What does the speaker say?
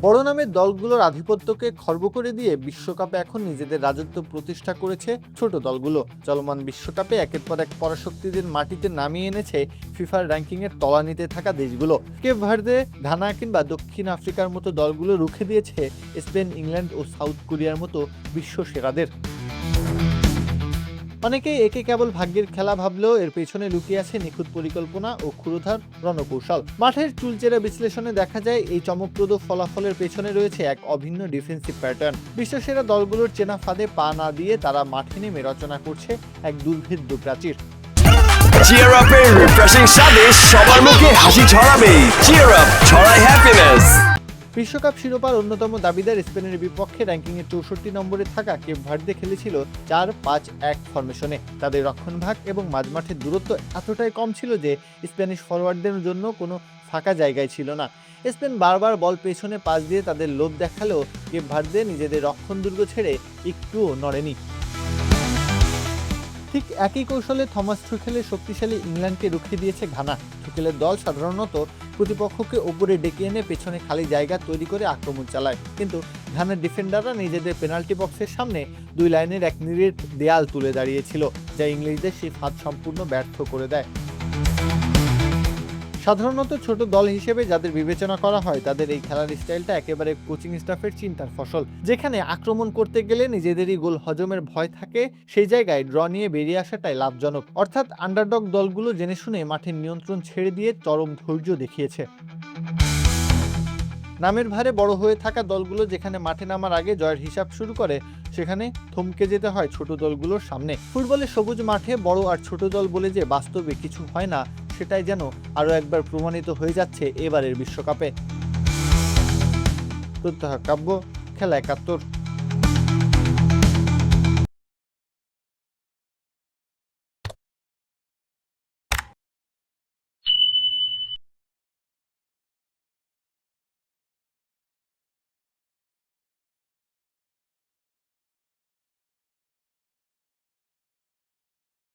বড় নামের দলগুলোর আধিপত্যকে খর্ব করে দিয়ে বিশ্বকাপে এখন নিজেদের রাজত্ব প্রতিষ্ঠা করেছে ছোট দলগুলো। চলমান বিশ্বকাপে একের পর এক পরাশক্তিদের মাটিতে নামিয়ে এনেছে ফিফার র্যাঙ্কিংয়ের তলানিতে থাকা দেশগুলো। কেপ ভার্দে, ঘানা কিংবা দক্ষিণ আফ্রিকার মতো দলগুলো রুখে দিয়েছে স্পেন, ইংল্যান্ড ও সাউথ কোরিয়ার মতো বিশ্ব সেরাদের। অনেকেই একে কেবল ভাগ্যের খেলা ভাবলেও এর পেছনে লুকিয়ে আছে নিখুঁত পরিকল্পনা ও ক্ষুরধার রণকৌশল। মাঠের চুলচেরা বিশ্লেষণে দেখা যায় এই চমকপ্রদ ফলাফলের পেছনে রয়েছে এক অভিন্ন ডিফেন্সিভ প্যাটার্ন। বিশ্বসেরা দলগুলোর চেনা ফাঁদে পা না দিয়ে তারা মাঠে নেমে রচনা করছে এক দুর্ভেদ্য প্রাচীর। চিয়ার আপের রিফ্রেশিং স্বাদে সবার মুখে হাসি ছড়াবে। চিয়ার আপ ছড়ায় হ্যাপিনেস। বিশ্বকাপ শিরোপার অন্যতম দাবিদার স্পেনের বিপক্ষে র্যাঙ্কিংয়ে 64 নম্বরে থাকা কেপ ভার্দে খেলেছিল 4-5-1 ফরমেশনে। তাদের রক্ষণভাগ এবং মাঝমাঠের দূরত্ব এতটাই কম ছিল যে স্প্যানিশ ফরওয়ার্ডদের জন্য কোনো ফাঁকা জায়গায় ছিল না। স্পেন বারবার বল পেছনে পাস দিয়ে তাদের লোভ দেখালেও কেপ ভার্দে নিজেদের রক্ষণ দুর্গ ছেড়ে একটুও নড়েনি। ঠিক একই কৌশলে থমাস টুখেলের শক্তিশালী ইংল্যান্ডকে রুখে দিয়েছে ঘানা। টুখেলের দল সাধারণত প্রতিপক্ষকে ওপরে ডেকে এনে পেছনে খালি জায়গা তৈরি করে আক্রমণ চালায়, কিন্তু ঘানার ডিফেন্ডাররা নিজেদের পেনাল্টি বক্সের সামনে দুই লাইনের এক নিরেট দেয়াল তুলে দাঁড়িয়েছিল, যা ইংলিশদের সেই ফাঁদ সম্পূর্ণ ব্যর্থ করে দেয়। সাধারণত ছোট দল হিসেবে যাদের বিবেচনা করা হয় তাদের এই খেলার স্টাইলটা একেবারে কোচিং স্টাফের চিন্তার ফসল। যেখানে আক্রমণ করতে গেলে নিজেদেরই গোল হজমের ভয় থাকে, সেই জায়গায় ড্র নিয়ে বেরিয়ে আসাটাই লাভজনক। অর্থাৎ আন্ডারডগ দলগুলো জেনে শুনে মাঠের নিয়ন্ত্রণ ছেড়ে দিয়ে চরম ধৈর্য দেখিয়েছে। নামের ভারে বড় হয়ে থাকা দলগুলো যেখানে মাঠে নামার আগে জয়ের হিসাব শুরু করে, সেখানে থমকে যেতে হয় ছোট দলগুলোর সামনে। ফুটবলের সবুজ মাঠে বড় আর ছোট দল বলে যে বাস্তবে কিছু হয় না, সেটাই যেন আরো একবার প্রমাণিত হয়ে যাচ্ছে এবারের বিশ্বকাপে। কাব্য, খেলা ৭১।